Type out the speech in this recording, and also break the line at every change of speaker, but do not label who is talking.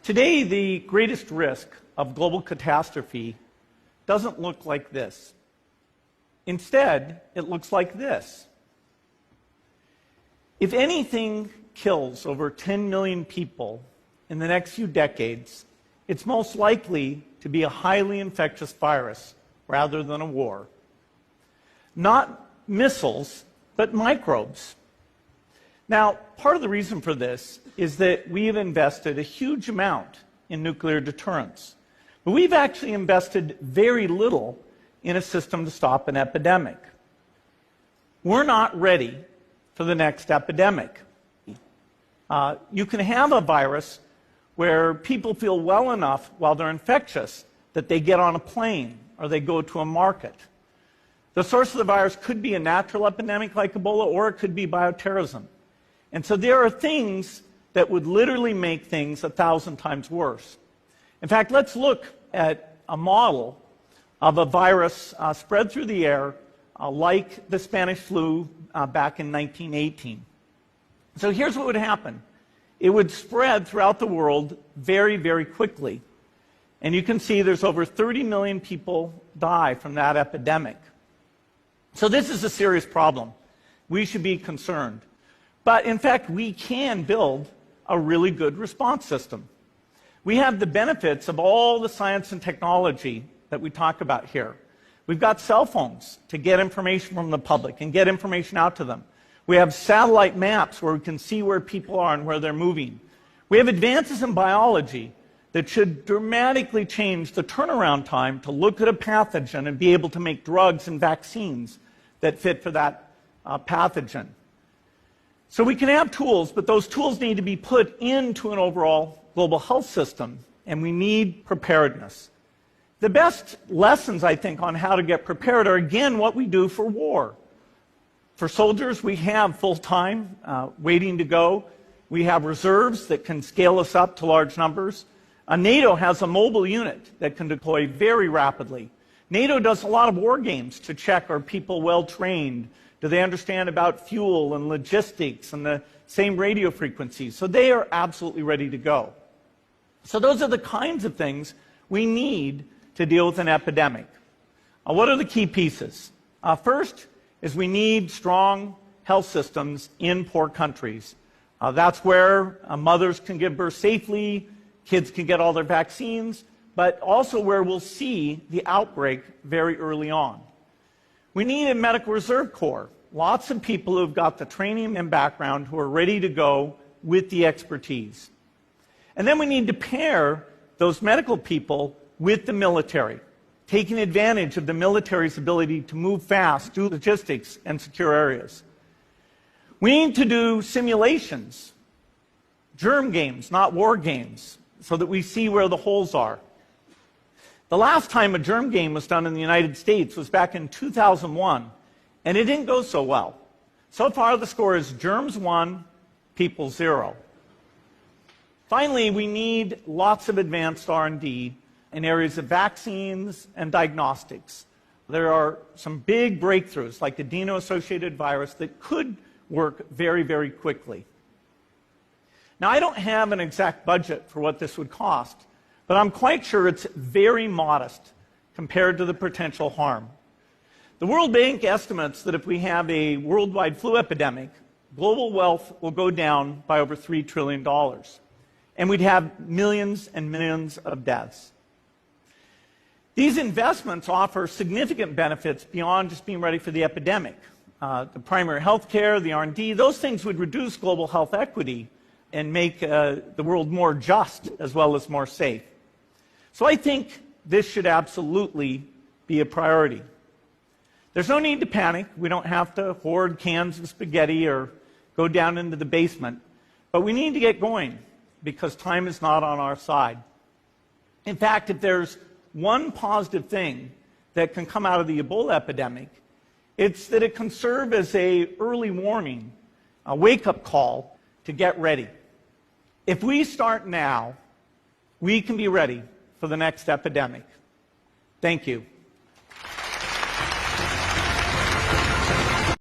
Today, the greatest risk of global catastrophe doesn't look like this. Instead, it looks like this. If anything kills over 10 million people in the next few decades, it's most likely to be a highly infectious virus rather than a war. Not missiles, but microbes. Now, part of the reason for this is that we have invested a huge amount in nuclear deterrence. But we've actually invested very little in a system to stop an epidemic. We're not ready for the next epidemic. You can have a virus where people feel well enough while they're infectious that they get on a plane or they go to a market. The source of the virus could be a natural epidemic like Ebola, or it could be bioterrorism. And so there are things that would literally make things 1,000 times worse. In fact, let's look at a model of a virus spread through the air like the Spanish flu back in 1918. So here's what would happen. It would spread throughout the world very, very quickly. And you can see there's over 30 million people die from that epidemic. So this is a serious problem. We should be concerned. But in fact, we can build a really good response system. We have the benefits of all the science and technology that we talk about here. We've got cell phones to get information from the public and get information out to them. We have satellite maps where we can see where people are and where they're moving. We have advances in biology that should dramatically change the turnaround time to look at a pathogen and be able to make drugs and vaccines that fit for that pathogen. So we can have tools, but those tools need to be put into an overall global health system, and we need preparedness. The best lessons, I think, on how to get prepared are, again, what we do for war. For soldiers, we have full-time waiting to go. We have reserves that can scale us up to large numbers. NATO has a mobile unit that can deploy very rapidly. NATO does a lot of war games to check, are people well-trained? Do they understand about fuel and logistics and the same radio frequencies? So they are absolutely ready to go. So those are the kinds of things we need to deal with an epidemic. What are the key pieces? First is we need strong health systems in poor countries. That's where mothers can give birth safely, kids can get all their vaccines, but also where we'll see the outbreak very early on. We need a medical reserve corps. Lots of people who've got the training and background who are ready to go with the expertise. And then we need to pair those medical people with the military, taking advantage of the military's ability to move fast, do logistics, and secure areas. We need to do simulations, germ games, not war games, so that we see where the holes are. The last time a germ game was done in the United States was back in 2001, and it didn't go so well. So far, the score is germs 1, people 0. Finally, we need lots of advanced R&D in areas of vaccines and diagnostics. There are some big breakthroughs, like adeno-associated virus, that could work very, very quickly. Now, I don't have an exact budget for what this would cost, but I'm quite sure it's very modest compared to the potential harm. The World Bank estimates that if we have a worldwide flu epidemic, global wealth will go down by over $3 trillion, and we'd have millions and millions of deaths. These investments offer significant benefits beyond just being ready for the epidemic. The primary health care, the R&D, those things would reduce global health equity and make the world more just as well as more safe. So I think this should absolutely be a priority. There's no need to panic. We don't have to hoard cans of spaghetti or go down into the basement. But we need to get going because time is not on our side. In fact, if there's one positive thing that can come out of the Ebola epidemic, it's that it can serve as an early warning, a wake-up call to get ready. If we start now, we can be ready for the next epidemic. Thank you.